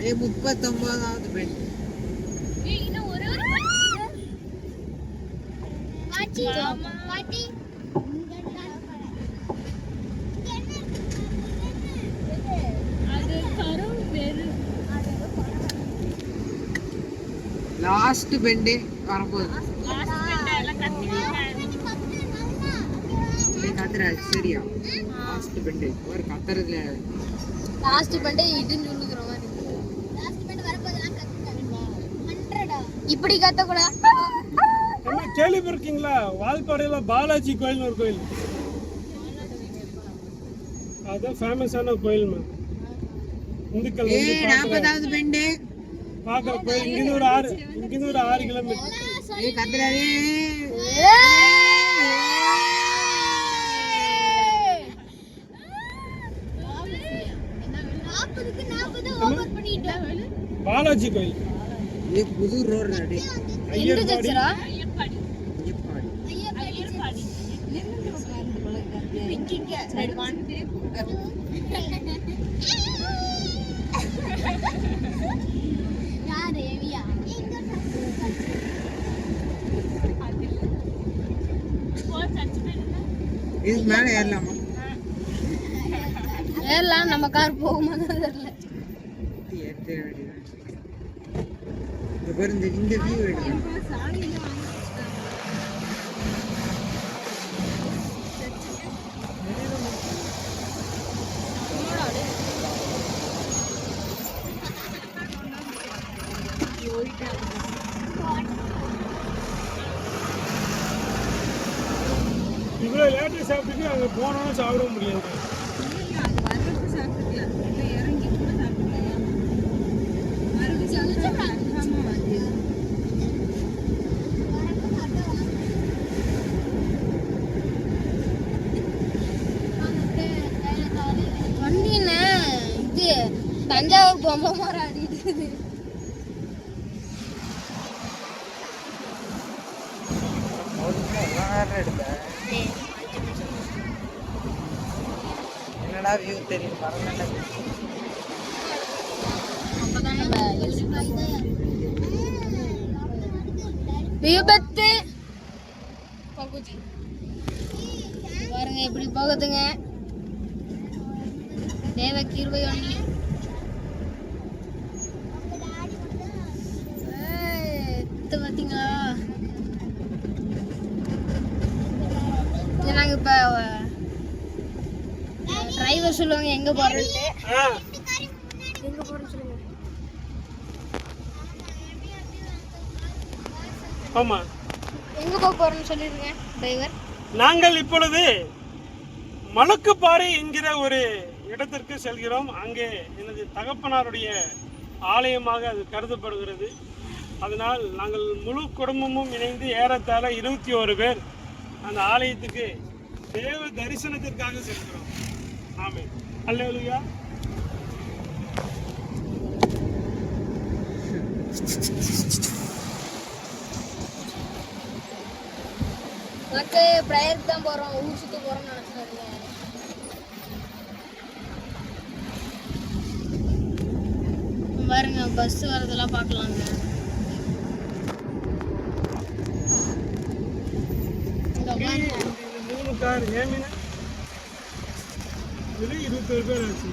39வது பெண். Last bend வரப்போகுது. கத்துறாரு சரியா? லாஸ்ட் பெண்டு ஒரு கத்துறதுல லாஸ்ட் பெண்டு இதுன்னு சொல்லுகிற மாதிரி. இப்படி கத்த கூட கேள்விப்பட்டிருக்கீங்களா? வால்பாறையில பாலாஜி கோயில் ஒரு கோயில், அதான் ஃபேமஸான கோயில். இந்துக்கள் 40வது பெண்டு பாக்குற கோயில். இங்கிருந்து ஒரு 6 கிலோமீட்டர். கத்துறாரு பாலாஜி கோயில். புது ரோடு ரெடி. ஐயர்பாடி. இது மேல ஏறலாமா? ஏறலாம். நம்ம கார் போகுமா தெரியல. இந்த வியூ எடுக்கணும். இவ்வளோ லேட்டாக சாப்பிட்டுட்டு அங்கே போனோன்னு சாப்பிட முடியாது. வண்டின்னு இது தஞ்சாவூர் பொம்மை மாதிரி ஆடிட்டு என்னடா வியூ தெரியும்? விபத்து பாருங்க எப்படி போகுதுங்க. தேவக்கு 20 வண்டி. பாத்தீங்களா? நாங்க இப்ப டிரைவர் சொல்லுவாங்க எங்க போறோம். சொல்லுங்க. ஆமா, எங்க போக போறோம்னு சொல்லிருங்க டிரைவர். நாங்கள் இப்பொழுது மலக்குப்பாறை என்கிற ஒரு இடத்திற்கு செல்கிறோம். அங்கே எனது தகப்பனாருடைய ஆலயமாக அது கருதப்படுகிறது. அதனால் நாங்கள் முழு குடும்பமும் இணைந்து ஏறத்தாழ 21 பேர் அந்த ஆலயத்துக்கு தேவ தரிசனத்திற்காக செல்கிறோம். ஆமென். அல்லேலூயா. எனக்கு பிரேயருக்கு தான் போறோம், ஊர் சுத்த போறோம்னு நினைச்சாருங்க. பாருங்க பஸ் வரதெல்லாம் பார்க்கலாங்க. இந்த 3 கார் ஏமினா 21 பேர் ஆச்சு.